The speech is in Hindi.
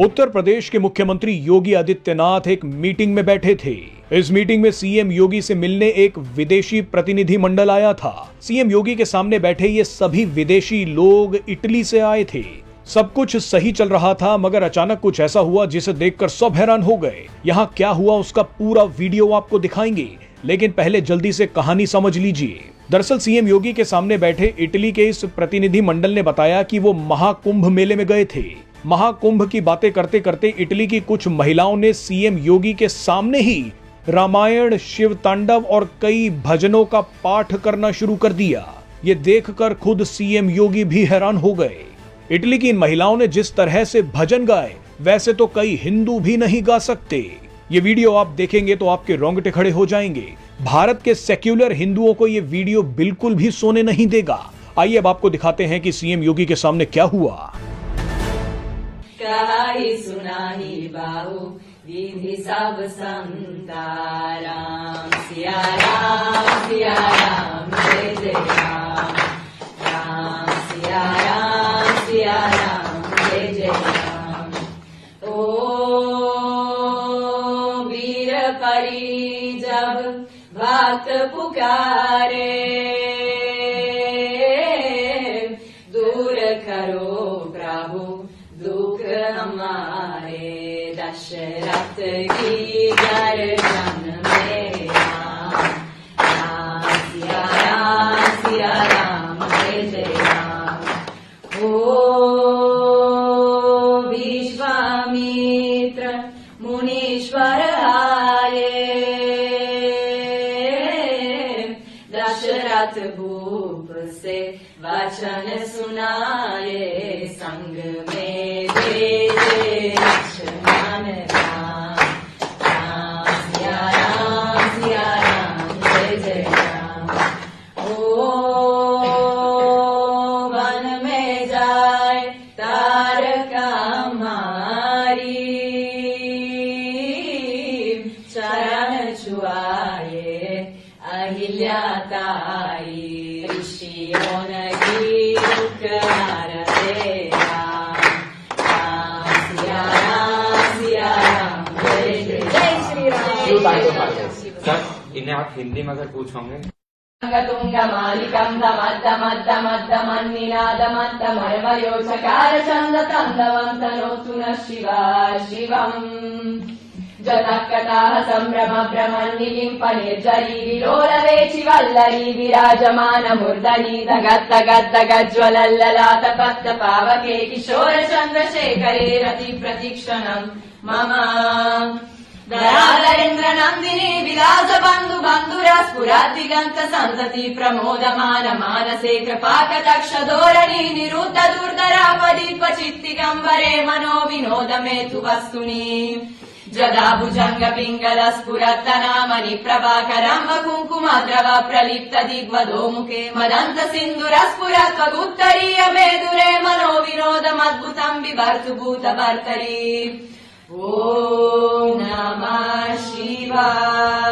उत्तर प्रदेश के मुख्यमंत्री योगी आदित्यनाथ एक मीटिंग में बैठे थे। इस मीटिंग में सीएम योगी से मिलने एक विदेशी प्रतिनिधि मंडल आया था। सीएम योगी के सामने बैठे ये सभी विदेशी लोग इटली से आए थे। सब कुछ सही चल रहा था, मगर अचानक कुछ ऐसा हुआ जिसे देखकर सब हैरान हो गए। यहाँ क्या हुआ उसका पूरा वीडियो आपको दिखाएंगे, लेकिन पहले जल्दी से कहानी समझ लीजिए। दरअसल सीएम योगी के सामने बैठे इटली के इस प्रतिनिधि मंडल ने बताया कि वो महाकुंभ मेले में गए थे। महाकुंभ की बातें करते करते इटली की कुछ महिलाओं ने सीएम योगी के सामने ही रामायण, शिव तांडव और कई भजनों का पाठ करना शुरू कर दिया। ये देखकर खुद सीएम योगी भी हैरान हो गए। इटली की इन महिलाओं ने जिस तरह से भजन गाए, वैसे तो कई हिंदू भी नहीं गा सकते। ये वीडियो आप देखेंगे तो आपके रोंगटे खड़े हो जाएंगे। भारत के सेक्युलर हिंदुओं को ये वीडियो बिल्कुल भी सोने नहीं देगा। आइए अब आपको दिखाते हैं कि सीएम योगी के सामने क्या हुआ। कहाई सुनाही बाहु विधि सब संता, राम सिया राम जय जय राम, राम सिया राम जय जय राम। ओ वीर परी जब भक्त पुकारे, दूर करो प्रभु दुख हमारे, दशरथ की गर्दन में राम, राम सिया राम जय जय राम। ओ विश्वामित्र मुनीश्वर आए, दशरथ भूप से वचन सुनाए, संग में भेजे लक्ष्मण राम, राम सिया राम जय जय राम। ओ वन में जाए तारका मारी, चरण छुआए अहिल्या ताई, ऋषियों की दुख हारते राम, राम सिया राम जय जय श्री राम। सर इन्हें आप हिंदी में अगर पूछोगे। तुंग मालिकं दमद्दमद्दमन्निनादमद्दमर्मयो चकार चंद तंदवन्तनोतु न शिवा शिवम्। जतकटाः सम्भ्रम भ्रमन्निलिम्प निर्जरी, विलोलवेचि वल्लरी विराजमान मुर्दरी, दगद्दगद्दगज्ज्वलल्ललाट पत्त पावके, किशोर चन्द्रशेखरे रति प्रतीक्षणम् मम। दयाधरेन्द्र नन्दिनी विलास बन्धु बन्धुरा, स्फुरद्दिगन्त सन्तति प्रमोदमान मानसे, कृपाकटाक्ष धोरणी निरुद्ध दुर्धरापदीप चित्तिगम्बरे, मनो विनोद मेतु वस्तुनि। जदा भुजंग पिंगल स्फुरत्तनामनि प्रभाकरम्ब कुङ्कुमद्रव प्रलिप्त दिग्वधो मुखे, मदन्त सिन्धुर स्फुरत्वगुत्तरीय मेदुरे, मनो विनोदमद्भुतम् बिभर्तु भूतभर्तरि। ॐ नमः शिवाय।